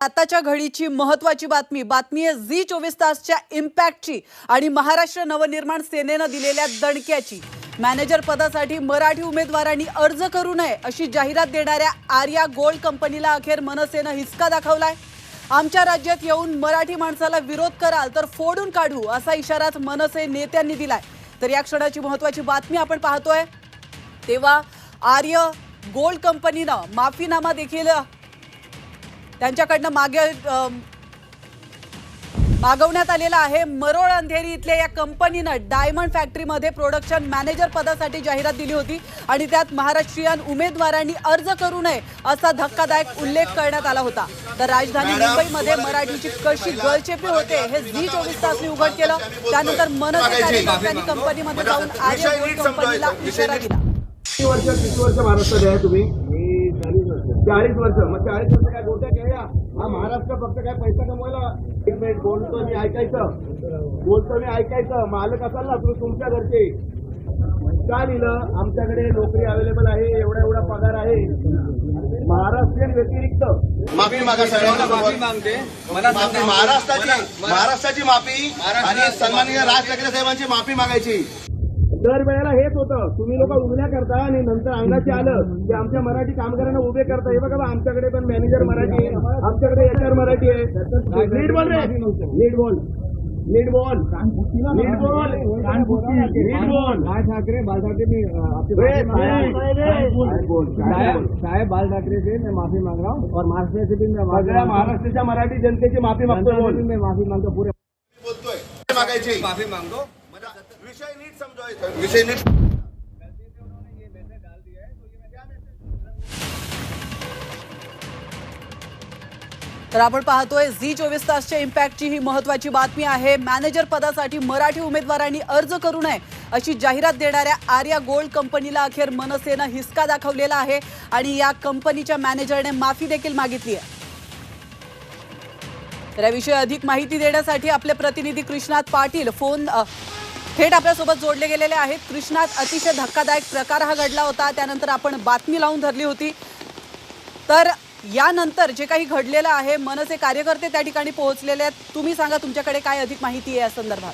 आताच्या घडीची महत्त्वाची बातमी आहे झी 24 तासच्या इम्पॅक्टची आणि महाराष्ट्र नवनिर्माण सेनेनं दिलेल्या दणक्याची। मॅनेजर पदासाठी मराठी उमेदवारांनी अर्ज करू नये अशी जाहिरात देणाऱ्या आर्या गोल्ड कंपनीला अखेर मनसेनं हिसका दाखवलाय। आमच्या राज्यात येऊन मराठी माणसाला विरोध कराल तर फोडून काढू असा इशाराच मनसे नेत्यांनी दिलाय। तर या क्षणाची महत्त्वाची बातमी आपण पाहतोय तेव्हा आर्या गोल्ड कंपनीनं माफीनामा देखील त्यांच्याकडनं मागवण्यात आलेला आहे। मरोळ अंधेरी इथल्या या कंपनीनं डायमंड फॅक्टरीमध्ये प्रोडक्शन मॅनेजर पदासाठी जाहिरात दिली होती आणि त्यात महाराष्ट्रीयन उमेदवारांनी अर्ज करू नये असा धक्कादायक उल्लेख करण्यात आला होता। तर राजधानी मुंबईमध्ये मराठीची कशी गळचेपी होते हे झी 24 तासने उघड केलं। त्यानंतर मनसे कार्यकर्त्यांनी कंपनीमध्ये जाऊन आर्या गोल्ड कंपनीला इशारा दिला। किती वर्ष महाराष्ट्रात आहे तुम्ही? 40 वर्ष। मग 40 वर्ष काय गोट्या घ्या? हा महाराष्ट्र फक्त काय पैसा कमवायला? एक मिनिट बोलतो मी ऐकायचं मालक असाल ना तुम्ही तुमच्या घरचे का लिहिलं आमच्याकडे नोकरी अवेलेबल आहे एवढा पगार आहे महाराष्ट्रीयन व्यतिरिक्त माफी मागा सगळ्यांना माफी मागते मला महाराष्ट्राची माफी आणि सन्माननीय राज ठाकरे साहेबांची माफी मागायची। दरवेळेला हेच होतं तुम्ही लोक उघड्या करता आणि नंतर अंगाशी आलं की आमच्या मराठी कामगारांना उभे करता। हे बघा आमच्याकडे पण मॅनेजर मराठी आहे आमच्याकडे HR मराठी आहे। नीट बोल रे नीट बोल बाल ठाकरे साहेब बाल ठाकरे से मैं माफी मांग रहा हूँ और महाराष्ट्र से भी मैं महाराष्ट्राच्या मराठी जनतेची माफी मागतो। मैं माफी मांगतो पूरे बोलतोय मागायची माफी मागतो विषय नीट समजायचा विषय नीट। तर आपण पाहतोय झी 24 तासच्या इम्पॅक्टची ही महत्त्वाची बातमी आहे। मॅनेजर पदासाठी मराठी उमेदवारांनी अर्ज करू नये अशी जाहिरात देणाऱ्या आर्या गोल्ड कंपनीला अखेर मनसेनं हिसका दाखवलेला आहे आणि या कंपनीच्या मॅनेजरने माफी देखील मागितली आहे। तर याविषयी अधिक माहिती देण्यासाठी आपले प्रतिनिधी कृष्णात पाटील थेट आपल्यासोबत जोडले गेलेले आहेत। कृष्णात, अतिशय धक्कादायक प्रकार हा घडला होता, त्यानंतर आपण बातमी लावून धरली होती। तर यानंतर जे काही घडलेलं आहे मनसे कार्यकर्ते त्या ठिकाणी पोहोचलेले आहेत, तुम्ही सांगा तुमच्याकडे काय अधिक माहिती आहे या संदर्भात?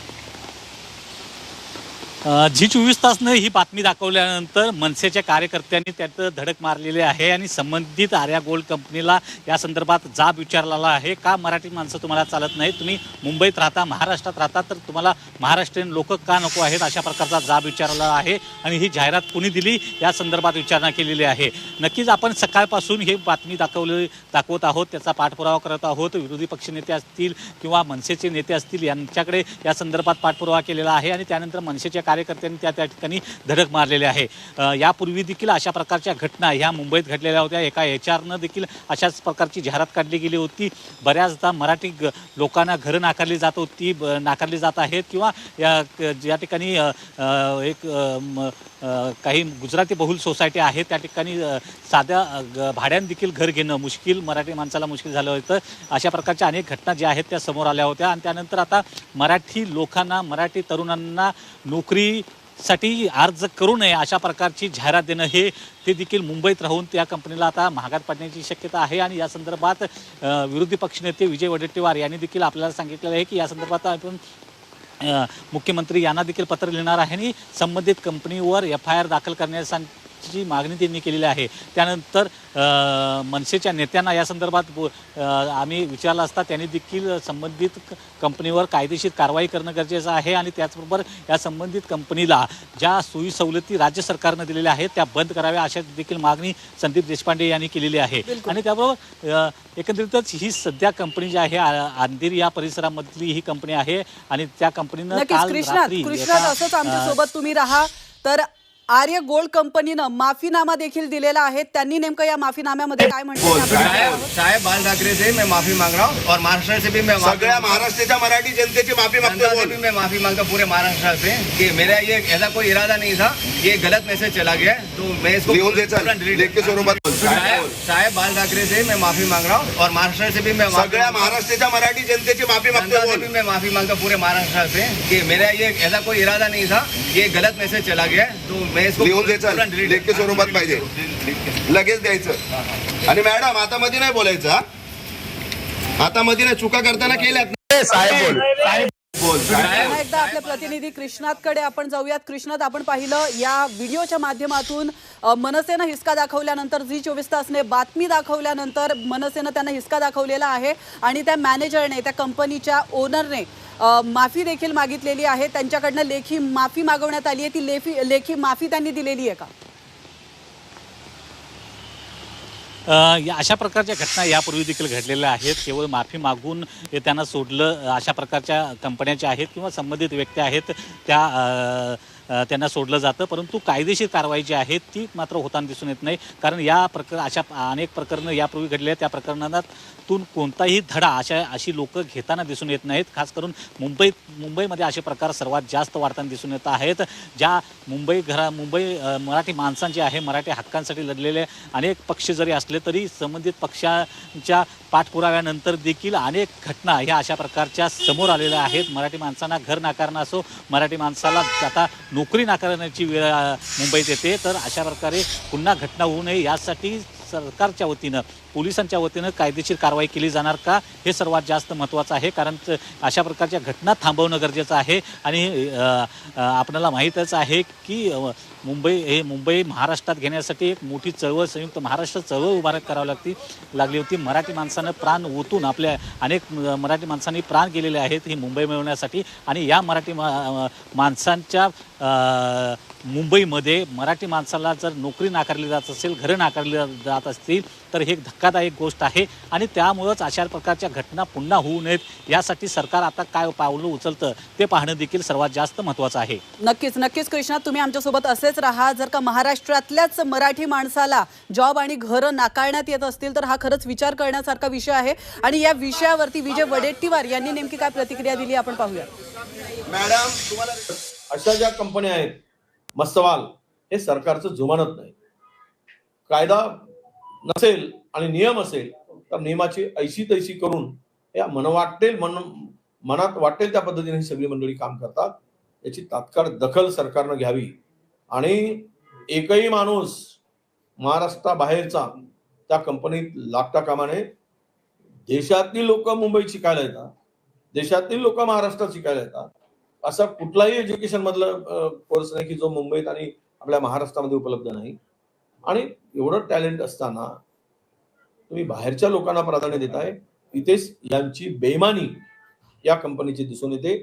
झी 24 तासनं ही बातमी दाखवल्यानंतर मनसेच्या कार्यकर्त्यांनी त्यात धडक मारलेली आहे आणि संबंधित आर्या गोल्ड कंपनीला या संदर्भात जाब विचारलेला आहे। का मराठी माणसं तुम्हाला चालत नाही? तुम्ही मुंबईत राहता, महाराष्ट्रात राहता, तर तुम्हाला महाराष्ट्रीयन लोक का नको आहेत? अशा प्रकारचा जाब विचारला आहे आणि ही जाहिरात कुणी दिली या संदर्भात विचारणा केलेली आहे। नक्कीच आपण सकाळपासून ही बातमी दाखवत आहोत, त्याचा पाठपुरावा करत आहोत। विरोधी पक्षनेते असतील किंवा मनसेचे नेते असतील यांच्याकडे या संदर्भात पाठपुरावा केलेला आहे आणि त्यानंतर मनसेच्या कार्यकर्त्यांनी त्या ठिकाणी धडक मारलेली आहे। यापूर्वी देखील अशा प्रकारच्या घटना ह्या मुंबईत घडलेल्या होत्या। एका HRनं देखील अशाच प्रकारची जाहिरात काढली गेली होती। बऱ्याचदा मराठी लोकांना घरं नाकारली जात आहेत किंवा या ठिकाणी काही गुजराती बहुल सोसायटी आहेत त्या ठिकाणी साध्या भाड्यानं देखील घर घेणं मुश्किल, मराठी माणसाला मुश्किल झालं होतं। अशा प्रकारच्या अनेक घटना ज्या आहेत त्या समोर आल्या होत्या आणि त्यानंतर आता मराठी लोकांना, मराठी तरुणांना नोकरीसाठी अर्ज करू नये अशा प्रकारची जाहिरात देणं ते देखील मुंबईत राहून त्या कंपनीला आता महागात पडण्याची शक्यता आहे। आणि या संदर्भात विरोधी पक्षनेते विजय वडेट्टीवार यांनी देखील आपल्याला सांगितलेलं आहे की या संदर्भात आपण मुख्यमंत्री यांना देखील पत्र लिहिणार आहे आणि संबंधित कंपनीवर FIR दाखल करण्याची मागणी त्यांनी केलेली आहे। त्यानंतर मनसेच्या नेत्यांना या संदर्भात आम्ही विचारलं असता त्यांनी देखील संबंधित कंपनीवर कायदेशीर कारवाई करणं गरजेचं आहे आणि त्याचबरोबर या संबंधित कंपनीला ज्या सोयी सवलती राज्य सरकारनं दिलेल्या आहेत त्या बंद कराव्या अशा देखील मागणी संदीप देशपांडे यांनी केलेली आहे। आणि त्याबरोबर एकंदरीतच ही सध्या कंपनी जी आहे अंधेरी या परिसरामधली ही कंपनी आहे आणि त्या कंपनीनं काल रात्री असंच आमच्यासोबत तुम्ही राहा। तर आर्या गोल्ड कंपनीनं माफीनामा देखील दिलेला आहे, त्यांनी नेमकं या माफीनाम्यामध्ये काय म्हटलं? साहेब बाल ठाकरे से मैं माफी मांग रहा हूँ और महाराष्ट्र से भी मैं सगळ्या महाराष्ट्राच्या मराठी जनतेची माफी मागतो। मैं माफी मांगता पूरे महाराष्ट्र से कि मेरा ये ऐसा कोई इरादा नहीं था, ये गलत मैसेज चला गया तो मैं इसको साहेब बाल ठाकरे से मैं माफी मांग रहा हूँ और महाराष्ट्र से भी मैं सगळ्या महाराष्ट्राच्या मराठी जनतेची माफी मागतो। मैं माफी मांगता पूरे महाराष्ट्र से कि मेरा ये ऐसा कोई इरादा नहीं था, ये गलत मैसेज चला गया तो मैं इसको लेखी स्वरूपात पाहिजे लगेच द्यायचं। आणि मॅडम आता मध्ये नाही बोलायचं। आता मध्ये ना चुका करताना केल्यात. पुन्हा एकदा आपल्या प्रतिनिधी कृष्णातकडे आपण जाऊयात. कृष्णात, आपण पाहिलं या व्हिडिओच्या माध्यमातून मनसेनं हिसका दाखवल्यानंतर झी 24 तासने बातमी दाखवल्यानंतर मनसेनं त्यांना हिसका दाखवलेला आहे आणि त्या मॅनेजरने, त्या कंपनीच्या ओनरने माफी देखील मागितलेली आहे. त्यांच्याकडनं लेखी माफी मागवण्यात आली आहे. ती लेखी माफी त्यांनी दिलेली आहे का? या अशा प्रकारच्या घटना यापूर्वी देखील घडलेल्या आहेत. केवळ माफी मागून त्यांना सोडलं अशा प्रकारच्या कंपन्या आहेत किंवा संबंधित व्यक्ती आहेत त्यांना सोडलं जातं, परंतु कायदेशीर कारवाई जी आहे ती मात्र होताना दिसून येत नाही. कारण अशा अनेक प्रकरणं यापूर्वी घडले, त्या प्रकरणातून कोणताही धडा अशी लोक घेताना दिसून येत नाहीत. खास करून मुंबईमध्ये असे प्रकार सर्वात जास्त वाढताना दिसून येत आहेत. ज्या मुंबई मराठी माणसांचे आहे, मराठी हक्कांसाठी लढलेले अनेक पक्ष जरी असले तरी संबंधित पक्षांच्या पाठपुराव्यानंतर देखील अनेक घटना ह्या अशा प्रकारच्या समोर आलेल्या आहेत. मराठी माणसांना घर नाकारणं असो, मराठी माणसाला आता नोकरी नाकारण्याची वेळ मुंबईत येते. तर अशा प्रकारे पुन्हा घटना होऊ नये यासाठी सरकारच्या वतीनं, पोलिसांच्या वतीनं कायदेशीर कारवाई केली जाणार का, हे सर्वात जास्त महत्त्वाचं आहे. कारण अशा प्रकारच्या घटना थांबवणं गरजेचं आहे. आणि आपल्याला माहीतच आहे की मुंबई महाराष्ट्रात घेण्यासाठी एक मोठी चळवळ, संयुक्त महाराष्ट्र चळवळ उभारत करावी लागली होती. मराठी माणसानं प्राण ओतून, आपल्या अनेक मराठी माणसांनी प्राण गेलेले आहेत ही मुंबई मिळवण्यासाठी. आणि या मराठी माणसांच्या मुंबईमध्ये मराठी माणसाला जर नोकरी नाकारली जात असेल, घरं नाकारली जात असतील तर हे एक धक्कादायक गोष्ट आहे. आणि त्यामुळंच अशा प्रकारच्या घटना पुन्हा होऊ नयेत यासाठी सरकार आता काय पावलं उचलतं ते पाहणं देखील सर्वात जास्त महत्त्वाचं आहे. नक्कीच कृष्णा, तुम्ही आमच्यासोबत असेच राहा. जर का महाराष्ट्रातल्याच मराठी माणसाला जॉब आणि घरं नाकारण्यात येत असतील तर हा खरंच विचार करण्यासारखा विषय आहे. आणि या विषयावरती विजय वडेट्टीवार यांनी नेमकी काय प्रतिक्रिया दिली आपण पाहूया. मॅडम, तुम्हाला अशा ज्या कंपन्या आहेत, मस्तवाल, हे सरकारचं जुमानत नाही. कायदा नसेल आणि नियम असेल तर नियमाची ऐशी तैशी करून या मनात वाटेल त्या पद्धतीने ही सगळी मंडळी काम करतात. याची तात्काळ दखल सरकारनं घ्यावी. आणि एकही माणूस महाराष्ट्राबाहेरचा त्या कंपनीत लागता कामा नये. देशातली लोक मुंबईत शिकायला येतात, देशातील लोक महाराष्ट्रात शिकायला येतात. असा कुठलाही एज्युकेशन मधलं कोर्स नाही की जो मुंबईत आणि आपल्या महाराष्ट्रामध्ये उपलब्ध नाही. आणि एवढं टॅलेंट असताना तुम्ही बाहेरच्या लोकांना प्राधान्य देताय. इथेच यांची बेईमानी या कंपनीची दिसून येते.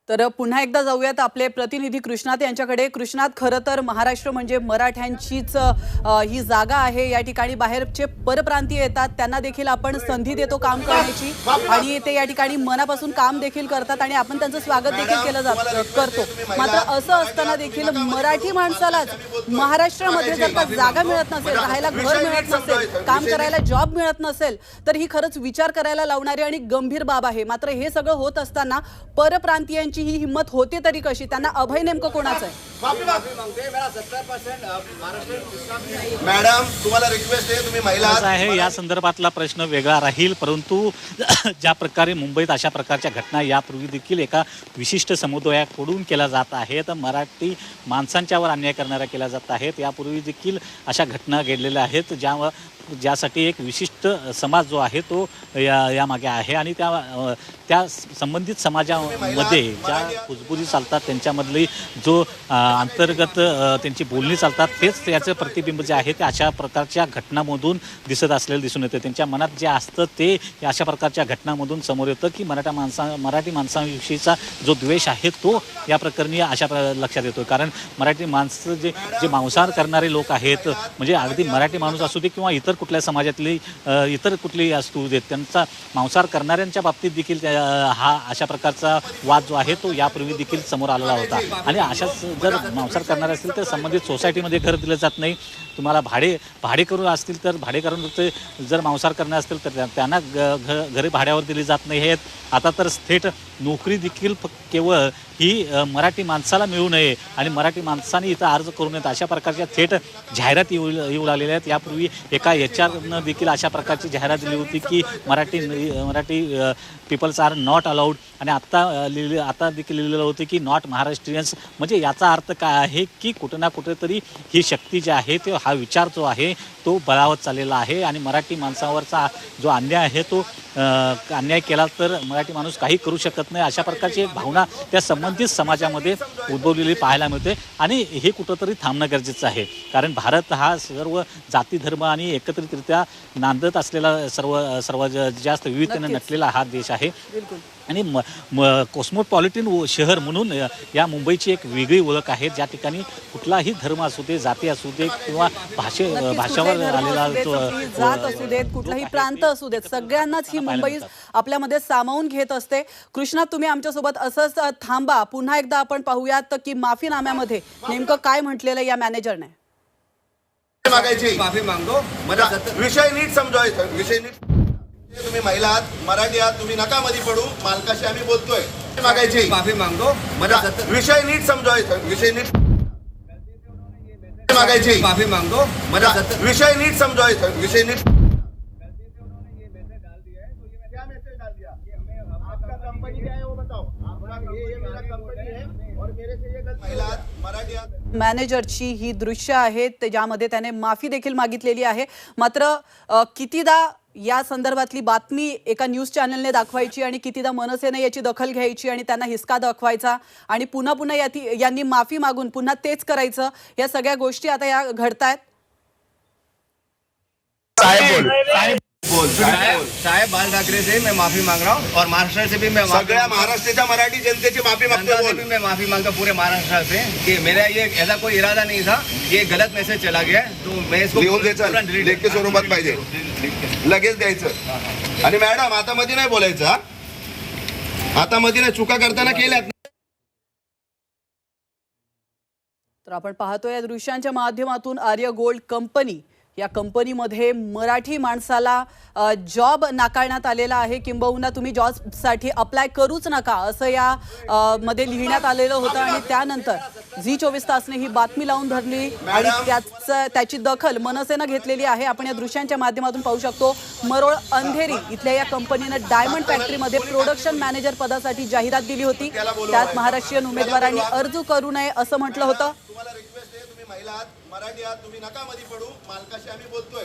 तर पुन्हा एकदा जाऊयात आपले प्रतिनिधी कृष्णात यांच्याकडे. कृष्णात, खरं तर महाराष्ट्र म्हणजे मराठ्यांचीच ही जागा आहे. या ठिकाणी बाहेरचे परप्रांतीय येतात, त्यांना देखील आपण संधी देतो काम करण्याची आणि ते या ठिकाणी मनापासून काम देखील करतात आणि आपण त्यांचं स्वागत देखील करतो. मात्र असं असताना देखील मराठी माणसालाच महाराष्ट्रामध्ये जर का जागा मिळत नसेल, राहायला घर मिळत नसेल, काम करायला जॉब मिळत नसेल तर ही खरंच विचार करायला लावणारी आणि गंभीर बाब आहे. मात्र हे सगळं होत असताना परप्रांतीयांची ही हिम्मत होते तरी कशी? त्यांना अभय नेमकं कोणाचं आहे? मॅडम, तुम्हाला रिक्वेस्ट आहे, तुम्ही महिला आहे, या संदर्भातला प्रश्न वेगळा राहील. परंतु ज्या प्रकारे मुंबईत अशा प्रकारच्या घटना यापूर्वी देखील एका विशिष्ट समुदायाकडून केल्या जात आहेत, मराठी माणसांच्यावर अन्याय करणाऱ्या केल्या जात आहेत. यापूर्वी देखील अशा घटना घडलेल्या आहेत ज्यासाठी एक विशिष्ट समाज जो आहे तो यामागे आहे. आणि त्या संबंधित समाजामध्ये ज्या कुजबुजी चालतात, त्यांच्यामधली जो अंतर्गत त्यांची बोलणी चालतात, तेच याचं प्रतिबिंब जे आहे ते अशा प्रकारच्या घटनांमधून दिसून येतं. त्यांच्या मनात जे असतं ते अशा प्रकारच्या घटनांमधून समोर येतं की मराठी माणसांविषयीचा जो द्वेष आहे तो या प्रकरणी लक्षात येतो. कारण मराठी माणसं जे मांसाहार करणारे लोक आहेत, म्हणजे अगदी मराठी माणूस असू दे किंवा इतर कुठल्या समाजातली इतर कुठलीही असू देत, त्यांचा मांसाहार करणाऱ्यांच्या बाबतीत देखील हा अशा प्रकारचा वाद जो आहे तो यापूर्वी देखील समोर आलेला होता. आणि अशाच जर मांसाहार करणारे असतील तर संबंधित सोसायटीमध्ये घर दिलं जात नाही. तुम्हाला भाडेकरू असतील तर भाडेकरूंचे जर मांसाहार करणार असतील तर त्यांना घरे भाड्यावर दिली जात नाही आहेत. आता तर थेट नोकरी देखील केवळ ही मराठी माणसाला मिळू नये आणि मराठी माणसाने इथं अर्ज करू नयेत अशा प्रकारच्या थेट जाहिरात येऊ लागलेल्या आहेत. यापूर्वी एका HR देखील अशा प्रकारची जाहिरात दिली होती की Marathi peoples are not allowed आणि आता देखील लिहिलेलं होतं की नॉट महाराष्ट्रीयन्स. म्हणजे याचा अर्थ काय आहे की कुठं ना कुठेतरी ही शक्ती जी आहे ते हा विचार जो आहे तो बळावत चाललेला आहे आणि मराठी माणसावरचा जो अन्याय आहे तो अन्याय केला तर मराठी माणूस काही करू शकत नाही अशा प्रकारची एक भावना त्या संबंधित समाजामध्ये उद्भवलेली पाहायला मिळते आणि हे कुठंतरी थांबणं गरजेचं आहे. कारण भारत हा सर्व जाती धर्म आणि एकत्रितरित्या नांदत असलेला सर्व जास्त विविधतेने नटलेला हा देश आहे आणि कॉस्मोपॉलिटन शहर म्हणून या मुंबईची एक वेगळी ओळख आहे ज्या ठिकाणी कुठलाही धर्म असू दे जाती असू दे किंवा भाषावर आलेला जात असू देत कुठलाही प्रांत असू देत सगळ्यांनाच ही मुंबई आपल्यामध्ये सामावून घेत असते. कृष्णा तुम्ही आमच्यासोबत असंच थांबा. पुन्हा एकदा आपण पाहूयात की माफीनाम्यामध्ये नेमकं काय म्हटलेलं या मॅनेजरने. माफी मागतो मला विषय नीट समजायचा. विषय नीट तुम्ही महिला आहात मराठी आहात तुम्ही नका मध्ये पडू मालकाशी आम्ही बोलतोय मागायची माफी मागतो मला विषय नीट समजायचा. विषय नीट मागायची माफी मागतो मला विषय नीट समजायचा. विषय नीट मॅनेजरची ही दृश्य आहेत ज्यामध्ये त्याने माफी देखील मागितलेली आहे. मात्र कितीदा या संदर्भातली बातमी एका न्यूज चॅनलने दाखवायची आणि कितीदा मनसेने याची दखल घ्यायची आणि त्यांना हिसका दाखवायचा आणि पुन्हा यांनी माफी मागून पुन्हा तेच करायचं. या सगळ्या गोष्टी आता या घडतायत. साहेब बाल ठाकरे से मैं माफी मांग रहा हूँ और महाराष्ट्र से भी मैं सगळ्या महाराष्ट्राच्या मराठी जनतेची माफी मागतोय. भी मैं माफी मांगता पूरे महाराष्ट्र से कि मेरा ये ऐसा कोई इरादा नहीं था. ये गलत मैसेज चला गया तो मैं इसको लिहून द्यायचं लेखी स्वरूपात पाहिजे लगेच द्यायचं. आणि मॅडम आता मध्ये नाही बोलायचं. आता मध्ये नाही चुका करताना केल्यात. तर आपण पाहतोय या दृश्यांच्या माध्यमातून आर्य गोल्ड कंपनी या कंपनीमध्ये मराठी माणसाला जॉब नाकारण्यात आलेला आहे. किंबहुना तुम्ही जॉबसाठी अप्लाय करूच नका असं या मध्ये लिहिण्यात आलेलं होतं आणि त्यानंतर झी24 तासने ही बातमी लावून धरली आणि त्याची दखल मनसेनं घेतलेली आहे. आपण या दृश्यांच्या माध्यमातून पाहू शकतो मरोळ अंधेरी इथल्या या कंपनीनं डायमंड फॅक्टरीमध्ये प्रोडक्शन मॅनेजर पदासाठी जाहिरात दिली होती. त्यात महाराष्ट्रीयन उमेदवारांनी अर्ज करू नये असं म्हटलं होतं. तुम्हाला रिक्वेस्ट आहे तुम्ही महिला आहात मराठी आहात तुम्ही नका मध्ये पडू मालकाशी आम्ही बोलतोय